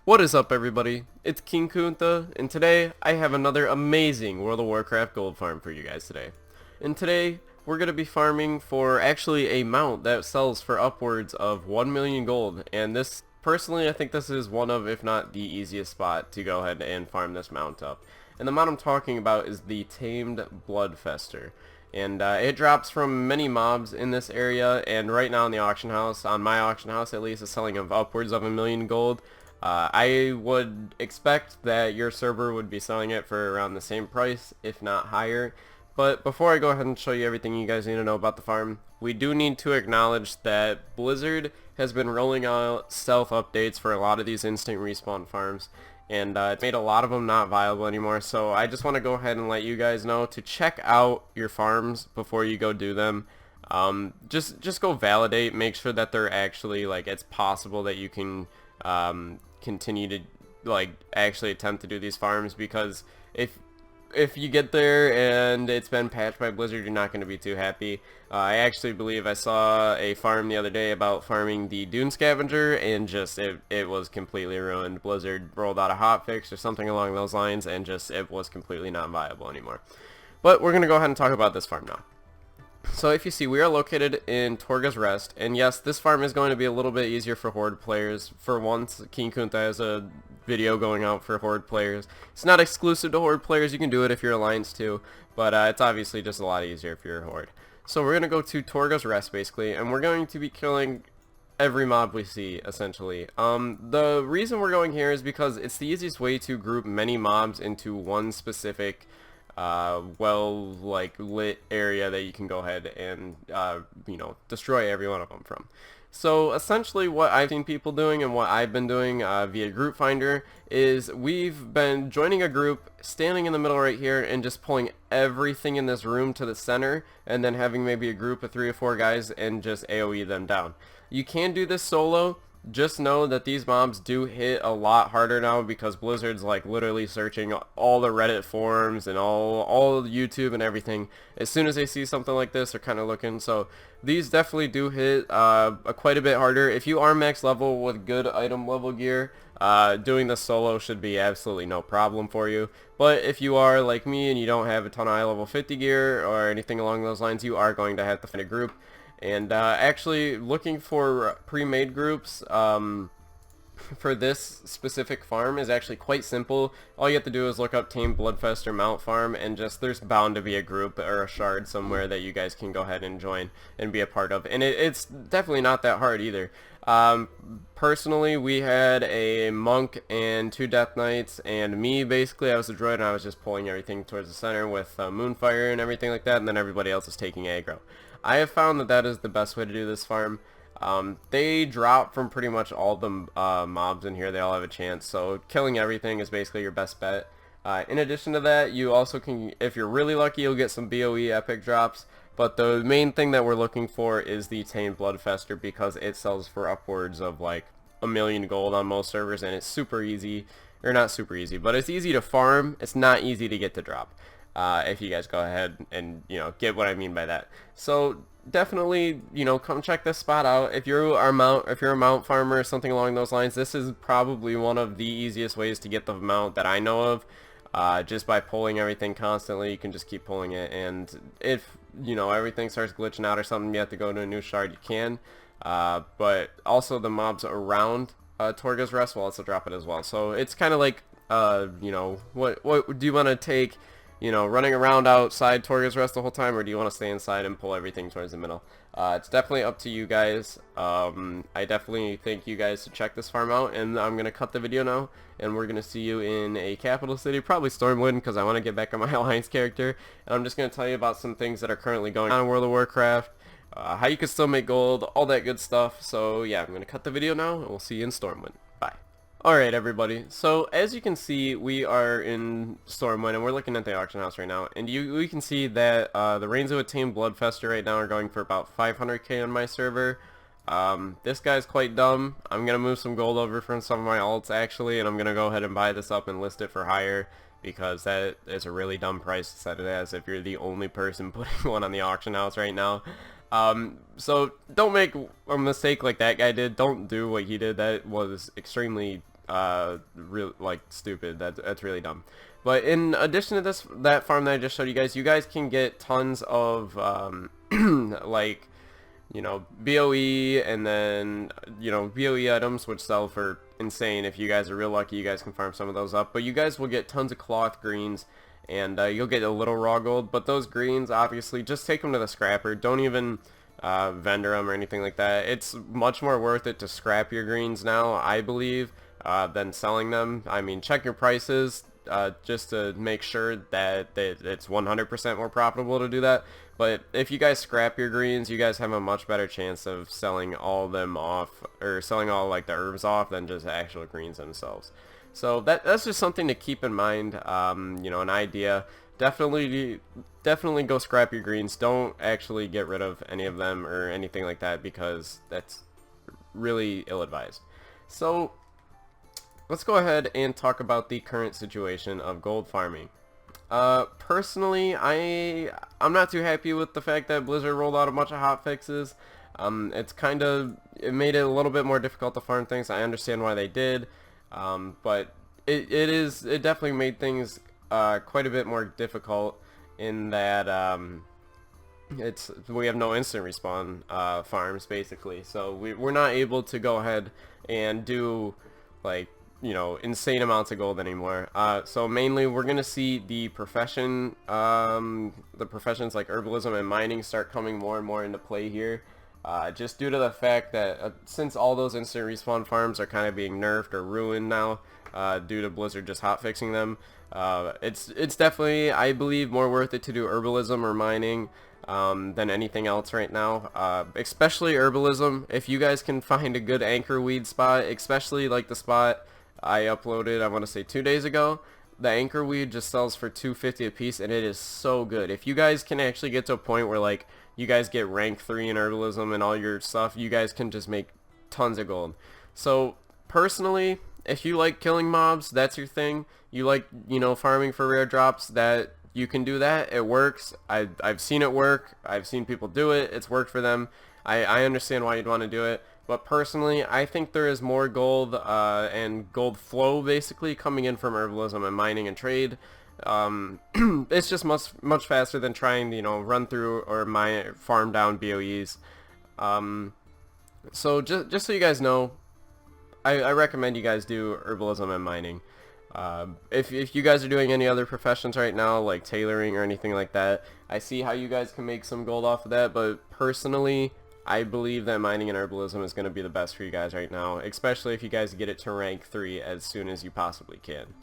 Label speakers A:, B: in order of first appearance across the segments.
A: What is up, everybody? It's King Kunta, and today I have another amazing World of Warcraft gold farm for you guys today. And today we're going to be farming for actually a mount that sells for upwards of 1 million gold, and this, personally, I think this is one of, if not the easiest spot to go ahead and farm this mount up. And the mount I'm talking about is the Tamed Bloodfeaster. And it drops from many mobs in this area, and right now in the auction house, on my auction house at least, is selling of upwards of 1 million gold. I would expect that your server would be selling it for around the same price, if not higher. But before I go ahead and show you everything you guys need to know about the farm, we do need to acknowledge that Blizzard has been rolling out stealth updates for a lot of these instant respawn farms, and it's made a lot of them not viable anymore. So I just want to go ahead and let you guys know to check out your farms before you go do them. Just go validate, make sure that they're actually, like, it's possible that you can continue to, like, actually attempt to do these farms, because if you get there and it's been patched by Blizzard, you're not going to be too happy. I actually believe I saw a farm the other day about farming the Dune Scavenger, and just it was completely ruined. Blizzard rolled out a hotfix or something along those lines, and just it was completely not viable anymore. But we're going to go ahead and talk about this farm now. So if you see, we are located in Torga's Rest, and yes, this farm is going to be a little bit easier for Horde players. For once, King Kunta has a video going out for Horde players. It's not exclusive to Horde players, you can do it if you're Alliance too, but it's obviously just a lot easier if you're a Horde. So we're going to go to Torga's Rest basically, and we're going to be killing every mob we see, essentially. The reason we're going here is because it's the easiest way to group many mobs into one specific well, like, lit area that you can go ahead and you know, destroy every one of them from. So essentially what I've seen people doing and what I've been doing via Group Finder is we've been joining a group, standing in the middle right here, and just pulling everything in this room to the center, and then having maybe a group of 3 or 4 guys and just AoE them down. You can do this solo. Just know that these mobs do hit a lot harder now, because Blizzard's, like, literally searching all the Reddit forums and all YouTube and everything. As soon as they see something like this, they're kind of looking. So these definitely do hit quite a bit harder. If you are max level with good item level gear, doing this solo should be absolutely no problem for you. But if you are like me and you don't have a ton of high level 50 gear or anything along those lines, you are going to have to find a group. And actually looking for pre-made groups for this specific farm is actually quite simple. All you have to do is look up Tamed Bloodfeaster Mount Farm, and just there's bound to be a group or a shard somewhere that you guys can go ahead and join and be a part of. And it's definitely not that hard either. Personally, we had a monk and 2 death knights, and me, basically I was a droid, and I was just pulling everything towards the center with moonfire and everything like that, and then everybody else is taking aggro. I have found that that is the best way to do this farm. They drop from pretty much all the mobs in here. They all have a chance, so killing everything is basically your best bet. In addition to that, you also can, if you're really lucky, you'll get some BOE epic drops, but the main thing that we're looking for is the Tamed Bloodfeaster, because it sells for upwards of like 1 million gold on most servers, and it's super easy, or not super easy, but it's easy to farm. It's not easy to get to drop. If you guys go ahead and, you know, get what I mean by that. So definitely, you know, come check this spot out. If you're a mount farmer or something along those lines, this is probably one of the easiest ways to get the mount that I know of. Just by pulling everything constantly, you can just keep pulling it, and if, you know, everything starts glitching out or something, you have to go to a new shard, you can. But also the mobs around Torga's Rest will also drop it as well. So it's kind of like, you know, what do you want to take? You know, running around outside Torga's Rest the whole time, or do you want to stay inside and pull everything towards the middle? It's definitely up to you guys. I definitely think you guys should check this farm out, and I'm going to cut the video now, and we're going to see you in a capital city, probably Stormwind, because I want to get back on my Alliance character, and I'm just going to tell you about some things that are currently going on in World of Warcraft, how you can still make gold, all that good stuff. So yeah, I'm going to cut the video now, and we'll see you in Stormwind. Bye. Alright, everybody, so as you can see, we are in Stormwind, and we're looking at the auction house right now, and we can see that the Reigns of a Tamed Bloodfeaster right now are going for about 500k on my server. This guy's quite dumb. I'm going to move some gold over from some of my alts, actually, and I'm going to go ahead and buy this up and list it for higher, because that is a really dumb price to set it as if you're the only person putting one on the auction house right now. So don't make a mistake like that guy did. Don't do what he did. That was extremely like stupid. That's really dumb. But in addition to that farm that I just showed you guys can get tons of like, you know, BOE, and then, you know, BOE items, which sell for insane. If you guys are real lucky, you guys can farm some of those up. But you guys will get tons of cloth greens, and you'll get a little raw gold. But those greens, obviously, just take them to the scrapper. Don't even vendor them or anything like that. It's much more worth it to scrap your greens now, I believe, than selling them. I mean, check your prices just to make sure that it's 100% more profitable to do that. But if you guys scrap your greens, you guys have a much better chance of selling all them off, or selling all like the herbs off, than just actual greens themselves. So that's just something to keep in mind. You know, an idea. Definitely go scrap your greens. Don't actually get rid of any of them or anything like that, because that's really ill-advised. So let's go ahead and talk about the current situation of gold farming. Personally, I'm not too happy with the fact that Blizzard rolled out a bunch of hot fixes. It made it a little bit more difficult to farm things. I understand why they did, but it definitely made things quite a bit more difficult, in that we have no instant respawn farms, basically. So we're not able to go ahead and do, like, you know, insane amounts of gold anymore. So mainly we're gonna see the professions like herbalism and mining start coming more and more into play here, just due to the fact that since all those instant respawn farms are kind of being nerfed or ruined now, due to Blizzard just hotfixing them, it's definitely, I believe, more worth it to do herbalism or mining than anything else right now, especially herbalism. If you guys can find a good anchor weed spot, especially like the spot I uploaded, I want to say 2 days ago, the anchor weed just sells for $2.50 a piece, and it is so good. If you guys can actually get to a point where, like, you guys get rank 3 in herbalism and all your stuff, you guys can just make tons of gold. So personally, if you like killing mobs, that's your thing. You like, you know, farming for rare drops, that you can do that. It works. I've seen it work. I've seen people do it. It's worked for them. I understand why you'd want to do it. But personally, I think there is more gold and gold flow basically coming in from herbalism and mining and trade. It's just much faster than trying to, you know, run through or farm down BOEs. So just so you guys know, I recommend you guys do herbalism and mining. If you guys are doing any other professions right now, like tailoring or anything like that, I see how you guys can make some gold off of that, but personally, I believe that mining and herbalism is going to be the best for you guys right now, especially if you guys get it to rank 3 as soon as you possibly can.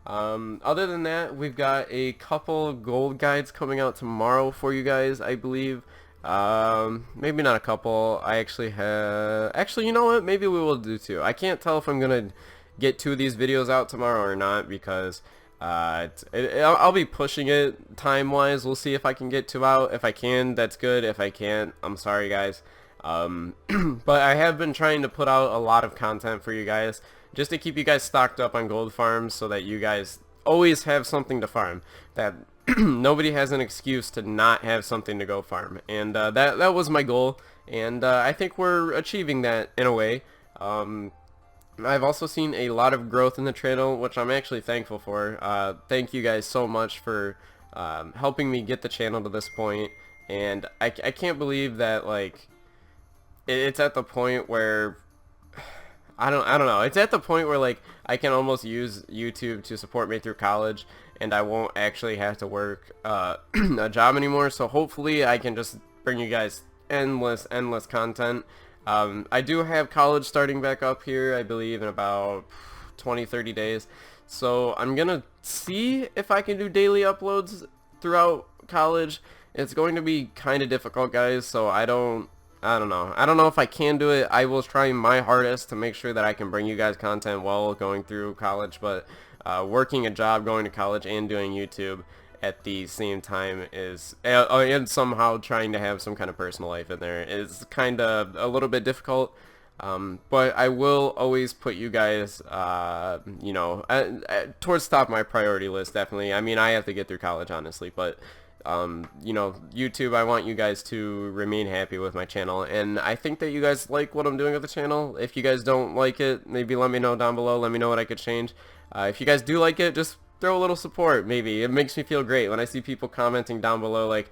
A: Other than that, we've got a couple of gold guides coming out tomorrow for you guys, I believe. Maybe not a couple. I actually have... Actually, you know what? Maybe we will do 2. I can't tell if I'm going to get 2 of these videos out tomorrow or not, because I'll be pushing it time-wise. We'll see if I can get 2 out. If I can, that's good. If I can't, I'm sorry, guys. But I have been trying to put out a lot of content for you guys, just to keep you guys stocked up on gold farms, so that you guys always have something to farm, that nobody has an excuse to not have something to go farm. And that was my goal, and I think we're achieving that in a way. I've also seen a lot of growth in the channel, which I'm actually thankful for. Thank you guys so much for helping me get the channel to this point, and I can't believe that, like, it's at the point where I don't know. It's at the point where, like, I can almost use YouTube to support me through college, and I won't actually have to work a job anymore. So hopefully I can just bring you guys endless content. I do have college starting back up here, I believe, in about 20-30 days. So I'm gonna see if I can do daily uploads throughout college. It's going to be kind of difficult, guys, so I don't know. I don't know if I can do it. I will try my hardest to make sure that I can bring you guys content while going through college, but working a job, going to college, and doing YouTube at the same time is, and somehow trying to have some kind of personal life in there, is kind of a little bit difficult. But I will always put you guys, you know, towards the top of my priority list, definitely. I mean, I have to get through college, honestly, but you know, YouTube, I want you guys to remain happy with my channel, and I think that you guys like what I'm doing with the channel. If you guys don't like it, maybe let me know down below. Let me know what I could change. If you guys do like it, just throw a little support. Maybe it makes me feel great when I see people commenting down below like,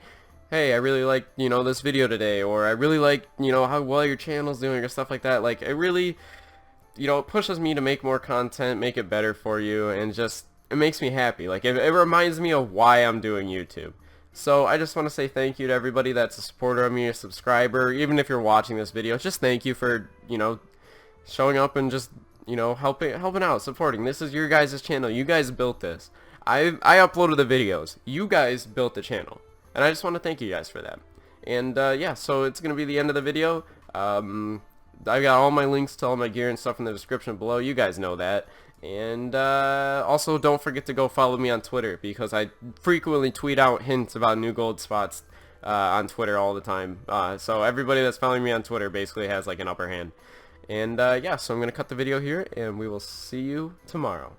A: hey, I really like, you know, this video today, or I really like, you know, how well your channel's doing, or stuff like that. Like, it really, you know, it pushes me to make more content, make it better for you, and just, it makes me happy. Like, it reminds me of why I'm doing YouTube. So I just want to say thank you to everybody that's a supporter of me, a subscriber, even if you're watching this video. Just thank you for, you know, showing up and just, you know, helping out, supporting. This is your guys' channel. You guys built this. I uploaded the videos. You guys built the channel. And I just want to thank you guys for that. And yeah, so it's going to be the end of the video. I've got all my links to all my gear and stuff in the description below. You guys know that. And also don't forget to go follow me on Twitter, because I frequently tweet out hints about new gold spots on Twitter all the time. So everybody that's following me on Twitter basically has like an upper hand. And yeah, so I'm going to cut the video here, and we will see you tomorrow.